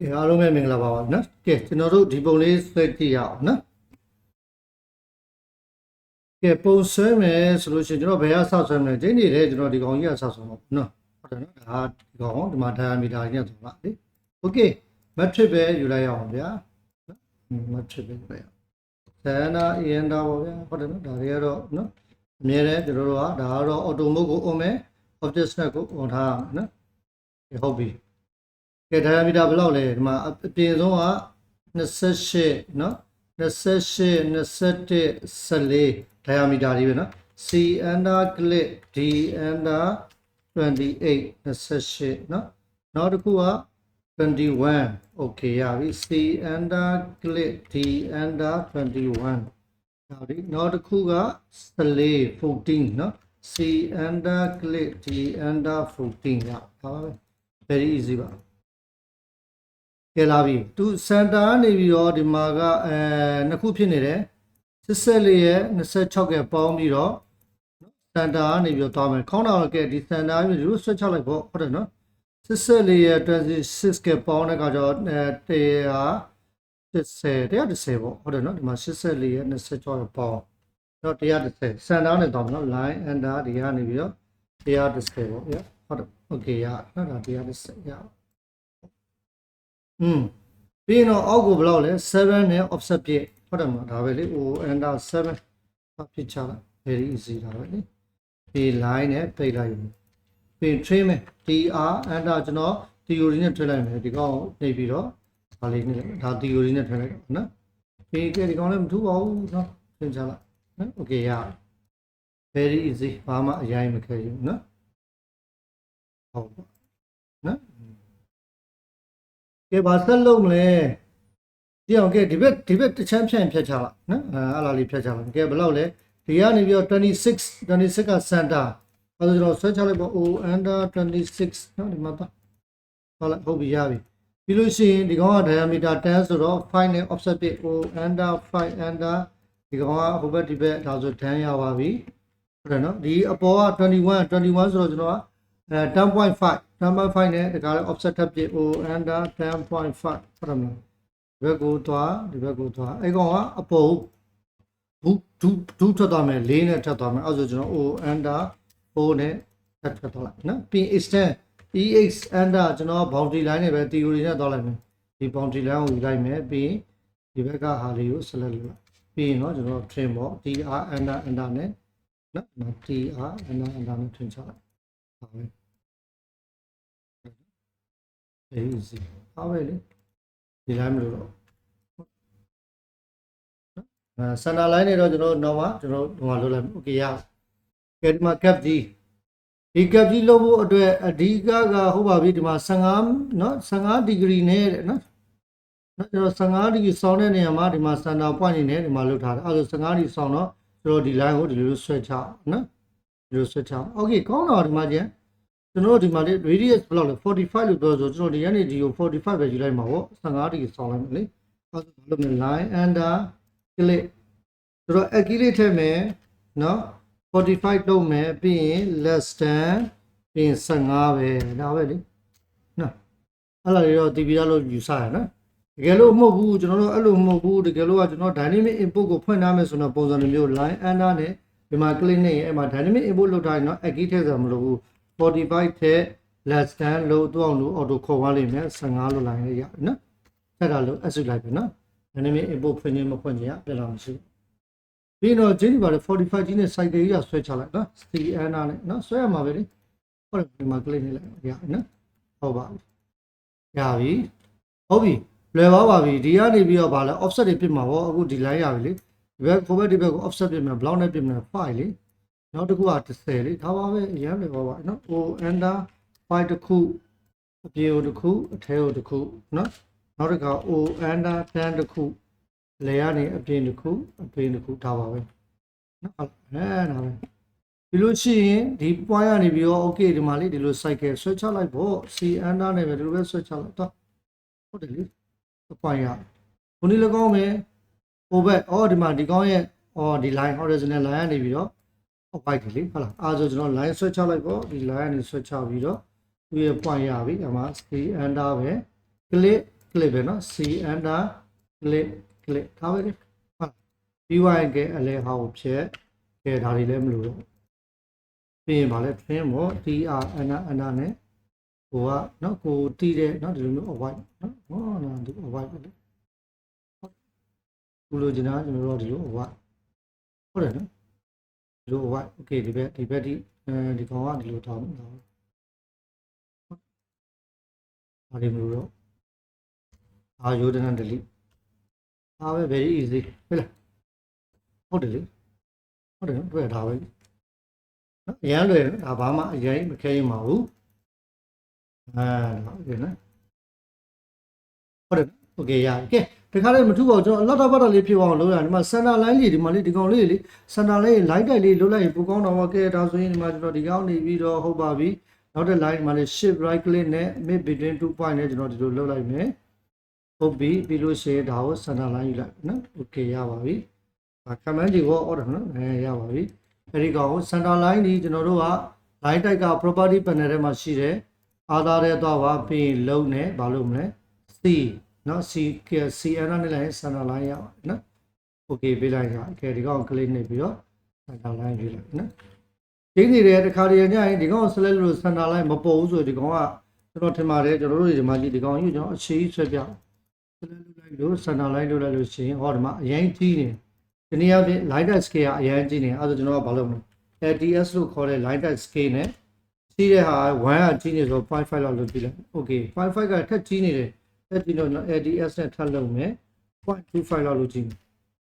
အားလုံးပဲမင်္ဂလာပါပါနော်ကဲကျွန်တော်တို့ဒီပုံလေးဆွဲကြည့်ရအောင်နော်ကဲပုံဆွဲမယ်ဆိုလို့ရှိရင်ကျွန်တော်ဘယ်ကဆောက်ဆွဲမလဲဒီနေ့လေကျွန်တော်ဒီကောင်ကြီးကဆောက်ဆွဲမှာနော်ဟုတ်တယ်နော်ဒါဒီကောင်ဒီမှာ diameter ကြီးနဲ့ဆိုပါလေ okay metric ပဲယူလိုက်ရအောင်ဗျာနော် metric ပဲယူလိုက်ရအောင်ဆန္ဒအရင်တော့ပါဗျာဟုတ်တယ်နော်ဒါတွေကတော့နော်အမြဲတမ်းကျွန်တော်တို့ကဒါကတော့ auto mode ကို on မယ် object snap ကို on ထားရမယ်နော်ဟုတ်ပြီကဲ diameter ဘယ်လောက်လဲဒီမှာအပြင်ဆုံးက28နော်28 21 14 diameter ကြီးပဲနော် C under click D under 28 28နော်နောက်တစ်ခုက21 okay ရပြီ C under click D under 21နောက်ဒီနောက်တစ်ခုက14နော် C under click D under 14ရပါပဲ very easy ပါကဲလာပြီသူစင်တာနေပြီးတော့ဒီမှာကနှစ်ခုဖြစ်နေတယ်14ရဲ့26ကပေါင်းပြီးတော့စင်တာနေပြီးတော့သွားမယ်ခေါင်းတော်ကဲဒီစင်တာမျိုးဒီလိုဆွဲချလိုက်ပေါ့ဟုတ်တယ်နော်14ရဲ့26ကပေါင်းတဲ့အခါကျတော့130ပေါ့ဟုတ်တယ်နော်ဒီမှာ14ရဲ့26ကပေါင်းတော့130စင်တာနဲ့သွားမယ်နော် line under ဒီကနေပြီးတော့130ပေါ့ဗျာဟုတ်တယ် okay ရနော်ဒါ130ရပြီးရင်တော့အောက်ကိုဘယ်လောက်လဲ7နဲ့ offset ပြည့်ဟုတ်တယ်မလားဒါပဲလေ O under 7ဖြစ်ချလိုက် very easy ဒါပဲလေပြီး line နဲ့ပိတ်လိုက်ပြီပြီး train မယ် TR under ကျွန်တော် theory နဲ့ train လိုက်မယ်ဒီကောင်နေပြီးတော့ဒါလေးနေဒါ theory နဲ့ train လိုက်တော့နော်ပြီးကဲဒီကောင်လည်းမထူးပါဘူးနော် train ချလိုက်နော် okay ရ very easy ဘာမှအရင်မခဲဘူးနော်ဟုတ်ပါနော်ကဲဘာဆက်လုပ်မလဲဒီအောင်ကဲဒီဘက်တစ်ချမ်းဖြန့်ဖြတ်ချလာနော်အဲ့လာလေးဖြတ်ချလာကဲဘယ်လောက်လဲဒီကနေပြီးတော့26က center အဲ့ဒါကျွန်တော်ဆွဲချလိုက်ပေါ့ O under 26နော်ဒီမှာတော့ဟုတ်လားဟုတ်ပြီရပြီပြီးလို့ရှိရင်ဒီကောင်က diameter 10ဆိုတော့5နဲ့ offset ပြ O under 5 under ဒီကောင်ကဟိုဘက်ဒီဘက်ဒါဆို10ရပါပြီဟုတ်တယ်နော်ဒီအပေါ်က21ဆိုတော့ကျွန်တော်က10.5နဲ့ဒါကလည်း offset ထပ်ပြ O under 10.5ဟုတ်တယ်မလားဒီဘက်ကိုသွားအဲ့ကောင်ကအပေါ်ဒူးထွက်သွားမယ်4နဲ့ထပ်သွားမယ်အဲ့ဆိုကျွန်တော် O under 4နဲ့ထပ်သွားလိုက်နော်ပြီး extend EX under ကျွန်တော် boundary line နဲ့ပဲ theory နဲ့သွားလိုက်မယ်ဒီ boundary line ကိုယူလိုက်မယ်ပြီးဒီဘက်ကဟာလေးကို select လုပ်လိုက်ပြီးရင်တော့ကျွန်တော် trim ပေါ့ TR under နဲ့နော် TR under နဲ့ trim ချလိုက်ပါပဲeasy အားပဲလေဒီ line မလို့တော့စန္ဒာ line နေတော့ကျွန်တော် normal ကျွန်တော်ဟိုမှာလုပ်လိုက် okay ရကဲဒီမှာ cap ဒီ cap ကြီးလုပ်ဖို့အတွက်အဓိကဟုတ်ပါပြီဒီမှာ15เนาะ15 degree နဲ့တဲ့နော်ကျွန်တော်15 degree ဆောင်းတဲ့နေရာမှာဒီမှာ center point နေနဲ့ဒီမှာလုပ်ထားတယ်အဲဆို15 degree ဆောင်းတော့ကျွန်တော်ဒီ line ကိုဒီလိုဆွဲချအောင်နော်ဒီလိုဆွဲချအောင် okay ကောင်းတော့ဒီမှာကျန်ကျွန်တော်ဒီမှာလေ radius ဘယ်လောက်လဲ45လို့ပြောဆိုကျွန်တော်ဒီကနေဒီကို45ပဲယူလိုက်မှာပေါ့15 degree ဆောင်းလိုက်မယ်လေအဲဆိုလုပ်မယ် line under click ဆိုတော့ accurate ထည့်မယ်နော်45လုပ်မယ်ပြီးရင် less than ပြီးရင်15ပဲဒါပဲလေနော်အဲ့လိုရောတီဗီရလို့ယူဆရနော်တကယ်လို့မဟုတ်ဘူးကျွန်တော်တို့အဲ့လိုမဟုတ်ဘူးတကယ်လို့ကကျွန်တော် dynamic input ကိုဖွင့်ထားမယ်ဆိုတော့ပုံစံမျိုး line under နဲ့ဒီမှာ click နဲ့အဲ့မှာ dynamic input လုပ်ထားရင်တော့ accurate ထည့်စရာမလိုဘူး45ထည့် less than လို့သူ့အောင်လို့ auto ခေါ်သွားလိမ့်မယ်15လို့ line လေးရနော်အဲ့ဒါလို့ exit လိုက်ပြီနော် dynamic input ဖွင့်ခြင်းမဖွင့်ခြင်းပြလာမရှိပြီးတော့ဂျင်းဒီပါလေ45ကြီးနဲ့ cycle ကြီးကဆွဲချလိုက်နော် CN နဲ့နော်ဆွဲရမှာပဲလေဟုတ်တယ်ဒီမှာ click နေလိုက်ရနော်ဟုတ်ပါပြီရပြီဟုတ်ပြီလွယ်ပါပြီဒီကနေပြီးတော့ဗာလဲ offset တွေပြမှာပေါ့အခုဒီ line ရပြီလေဒီဘက်ကို offset ပြမှာ block နဲ့ပြမှာ 5 လေနောက်တစ်ခုက30လေဒါပါပဲအရင်လွယ်ပါနော် O under 5တစ်ခုအပြင်ကိုတစ်ခုအထဲကိုတစ်ခုနော်နောက်တစ်ခါ O under 10တစ်ခုလေကနေအပြင်တစ်ခုအပြင်တစ်ခုထားပါပဲနော်ဒါပဲဒီလိုရှိရင်ဒီ point ကနေပြီးတော့ okay ဒီမှာလေးဒီလို cycle ဆွဲချလိုက်ပေါ့ C under နဲ့ပဲဒီလိုပဲဆွဲချလိုက်တော့ဟုတ်တယ်လေ point ရခုနည်းလည်းကောင်းမယ်ဟိုဘက်ဒီမှာဒီကောင်းရဲ့ဒီ line horizontal line ကနေပြီးတော့ white လေဟုတ်လားအားဆိုကျွန်တော် line ဆွဲချလိုက်ပေါ့ဒီ line ကနေဆွဲချပြီးတော့သူ့ရဲ့ point ရပြီအမှ C under ပဲ click click ပဲเนาะ C enter click ထားပဲဟုတ်ပြီးွားရင်ကဲအလဲဟာကိုဖြည့်ကဲဒါတွေလည်းမလို့တော့ပြီးရင်ဗာလဲ trim ပေါ့ tr enter နဲ့ကိုကเนาะကိုတီးတဲ့เนาะဒီလိုမျိုး avoid เนาะဟောနော်ဒီ avoid ပဲလေဘူးလို့ကျွန်တော်တို့ဒီလို avoid ဟုတ်တယ်နော်ဒီလို avoid okay ဒီဘက်ဒီကောင်ကဒီလိုတောင်းဒါဒီမလို့တော့အာရိုးတန်း delete အားပဲ very easy ဟုတ်လားဟုတ်တယ်လေဟုတ်တယ်နော်တွေ့တာပဲနော်အရန်လွယ်ဒါဘာမှအရင်မခဲရင်မဟုတ်ဟုတ်တယ်နော်ဟုတ်တယ်โอเคရကဲဒီခါလေးမထူပါဘူးကျွန်တော်အလော့တော့လေးဖြစ်အောင်လုပ်ရဒီမှာ center line လေးဒီမှာလေးဒီကောင်လေးလေ center line line တိုက်လေးလုပ်လိုက်ရင်ပိုကောင်းတော့ကဲဒါဆိုရင်ဒီမှာကျွန်တော်ဒီကောင်နေပြီးတော့ဟုတ်ပါပြီနောက်တဲ့ line မှာလေး shift right click နဲ့ mid between 2 point နဲ့ကျွန်တော်ဒီလိုလုပ်လိုက်မယ်ဟုတ်ပြီပြီးလို့ရှိရင်ဒါကို center line ယူလိုက်နော်โอเคရပါပြီဒါ command ကြီးကို order နော်ရပါပြီအဲဒီကောင်ကို center line ဒီကျွန်တော်တို့က line တိုက်က property panel ထဲမှာရှိတယ်အာသာတဲ့သွားပါပြီးရင်လုံးနဲ့ဘာလို့မလဲ C နော် C enter နဲ့လိုက် center line ရပါနော်โอเคပေးလိုက်ရโอเคဒီကောင် click နေပြီးတော့ center line ယူလိုက်နော်ဒီနေတယ်တခါတည်းညရင်ဒီကောင် select လို့ center line မပေါ်ဘူးဆိုဒီကောင်ကကျွန်တော်ထင်ပါတယ်ကျွန်တော်တို့ဒီမှာကြည့်ဒီကောင်ယူကျွန်တော်အခြေကြီးဆွဲပြ select လုပ်လိုက်လို့ center line လုပ်လိုက်လို့ရှိရင်ဟောဒီမှာအရင်ကြီးနေဒီနေ့အပြင် line type scale ကအရင်ကြီးနေအဲဒါကျွန်တော်ကဘာလုပ်မလဲ LTS လို့ခေါ်တဲ့ line type scale နဲ့ကြီးတဲ့ဟာ1ကကြီးနေဆို 0.5 လောက်လုပ်ကြည့်လိုက် okay 0.5 ကထက်ကြီးနေတယ်အဲ့ဒီတော့ကျွန်တော် LTS နဲ့ထပ်လုပ်မယ် 0.25 လောက်လုပ်ကြည့်မယ်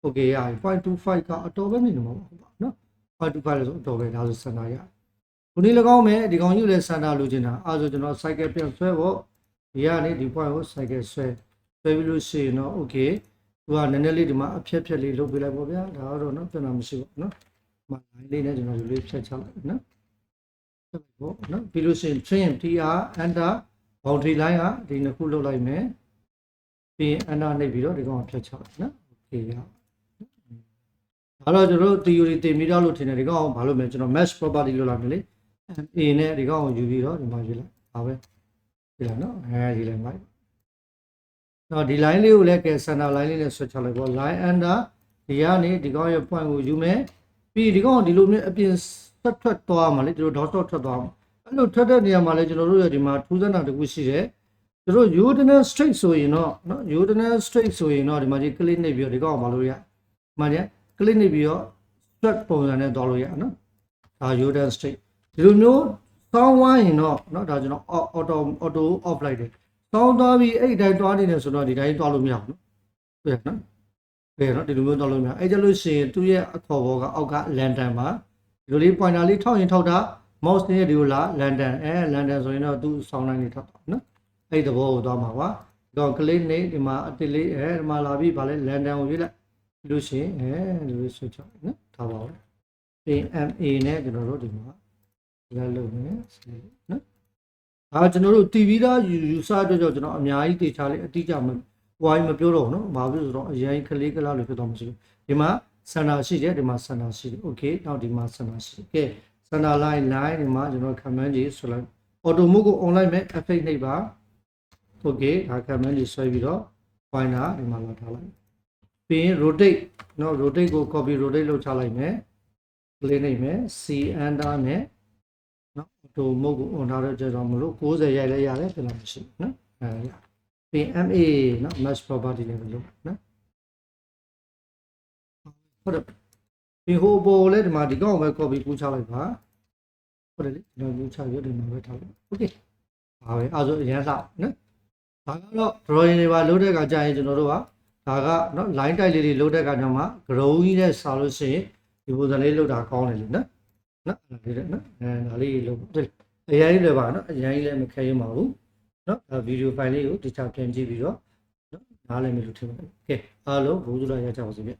okay ရပြီ 0.25 ကအတော်ပဲနေမှာပါနော် 0.25 လို့ဆိုအတော်ပဲဒါဆို center ရခုနေ့၎င်းမယ်ဒီကောင်ကြီးလည်း center လိုချင်တာအဲဆိုကျွန်တော် cycle ပြန်ဆွဲဖို့ဒီကနေဒီ point ကို cycle ဆွဲပြီးလို့ရှိရင်တော့ okay သူကနည်းနည်းလေးဒီမှာအဖြက်လေးလုပ်ပေးလိုက်ပေါ့ဗျာဒါတော့เนาะပြန်တာမရှိဘူးเนาะဒီမှာ line လေးနဲ့ကျွန်တော်ဒီလေးဖြတ်ချလိုက်เนาะဆက်ပေါ့เนาะပြီးလို့ရှိရင် trim tr enter boundary line ကဒီနှစ်ခုလုပ်လိုက်မယ်ပြီးရင် enter နှိပ်ပြီးတော့ဒီကောင်ဖြတ်ချလိုက်เนาะ okay ရဒါတော့ကျွန်တော်တို့ theory သင်ပြီးတော့လို့ထင်တယ်ဒီကောင်ဘာလို့မလဲကျွန်တော် mesh property လုပ်လိုက်မယ်လေ a နဲ့ဒီကောင်ကိုယူပြီးတော့ဒီမှာရေးလိုက်ဒါပဲဒီလားเนาะရေးလိုက်လိုက်တော့ဒီ line လေးကိုလည်းကဲ center line လေးနဲ့ဆွဲချလိုက်ပေါ့ line under ဒီကနေဒီကောင်ရဲ့ point ကိုယူမယ်ပြီးဒီကောင်ဒီလိုမျိုးအပြင်ဆက်ထွက်သွားမှာလေဒီလို dot ထွက်သွားမှာအဲ့လိုထွက်တဲ့နေရာမှာလည်းကျွန်တော်တို့ရဒီမှာထူးဆန်းတာတစ်ခုရှိတယ်ကျွန်တော် Udener straight ဆိုရင်တော့နော် Udener straight ဆိုရင်တော့ဒီမှာဒီ click နေပြီးတော့ဒီကောင်ကိုမလုပ်ရဒီမှာ click နေပြီးတော့ straight ပုံစံနဲ့သွားလို့ရနော်ဒါ Udener straight ဒီလိုမျိုးစောင်းဝိုင်းရင်တော့နော်ဒါကျွန်တော် auto off လိုက်တယ်တောင်းသွားပြီးအဲ့ဒီတိုင်းသွားနေတယ်ဆိုတော့ဒီတိုင်းသွားလို့မရဘူးနော်တွေ့ရနော်တွေ့ရနော်ဒီလိုမျိုးသွားလို့မရအဲ့ကြလို့ရှိရင်သူ့ရဲ့အခေါ်ဘောကအောက်က lantern မှာဒီလိုလေး pointer လေးထောက်ရင်ထောက်တာ mouse နဲ့ဒီလိုလား lantern lantern ဆိုရင်တော့သူ့ဆောင်းတိုင်းလေးထောက်တာနော်အဲ့ဒီသဘောကိုသွားမှာပါဒီတော့ click နေဒီမှာအတစ်လေးဒီမှာလာပြီးဗာလဲ lantern ကိုရေးလိုက်ပြီးလို့ရှိရင်ဒီလို switch ချနော်ထားပါဦးပြီး MA နဲ့ကျွန်တော်တို့ဒီမှာလာလုပ်မယ်နော်ဒါကျွန်တော်တို့ TV သား user အတွက်ကြောင့်ကျွန်တော်အများကြီးတေချာလေးအတိအကျမဟိုင်းမပြောတော့ဘူးနော်ဘာဖြစ်လို့ဆိုတော့အရင်ကလေးကလားလို့ဖြစ်တော့မရှိဘူးဒီမှာ center ရှိတယ်ဒီမှာ center ရှိတယ် okay နောက်ဒီမှာ center ရှိတယ် center line ဒီမှာကျွန်တော် command ကြီးဆွဲလိုက် auto mode ကို online မဲ့ effect နှိပ်ပါ okay ဒါ command ကြီးဆွဲပြီးတော့ pointer ဒီမှာလာထားလိုက်ပြီးရင် rotate နော် rotate ကို copy rotate လုပ်ချလိုက်မယ် click နှိပ်မယ် C enter နဲ့နော် auto mode ကို on ထားတဲ့ကြောင့်မလို့90ရိုက်လဲရတယ်ပြန်လာမရှိနော်ရပြီး MA နော် mesh property နဲ့လုပ်နော်ဟုတ်တယ်ဒီဟိုပေါ်လဲဒီမှာဒီကောင်ပဲ copy ကူးချလိုက်ပါဟုတ်တယ်လေကျွန်တော်ကူးချရဒီမှာပဲထားလိုက် okay ဒါပဲအဲဆိုအရင်လောက်နော်ဒါကတော့ drawing တွေပါလုပ်တဲ့အခါကျရင်ကျွန်တော်တို့ကဒါကနော် line type လေးတွေလုပ်တဲ့အခါကျမှ grow ကြီးနဲ့စာလို့ရှိရင်ဒီပုံစံလေးလုပ်တာကောင်းတယ်လေနော်နော်အဲ့ဒါလေးနော်ဒါလေးလုပ်တယ်အရင်ကြီးလည်းပါနော်အရင်ကြီးလည်းမခဲရမှာဘူးနော်ဗီဒီယိုဖိုင်လေးကိုဒီချာပြန်ကြည့်ပြီးတော့နော်နားလည်မယ်လို့ထင်ပါတယ်ကဲအားလုံးဘုရားရကြပါစေဗျ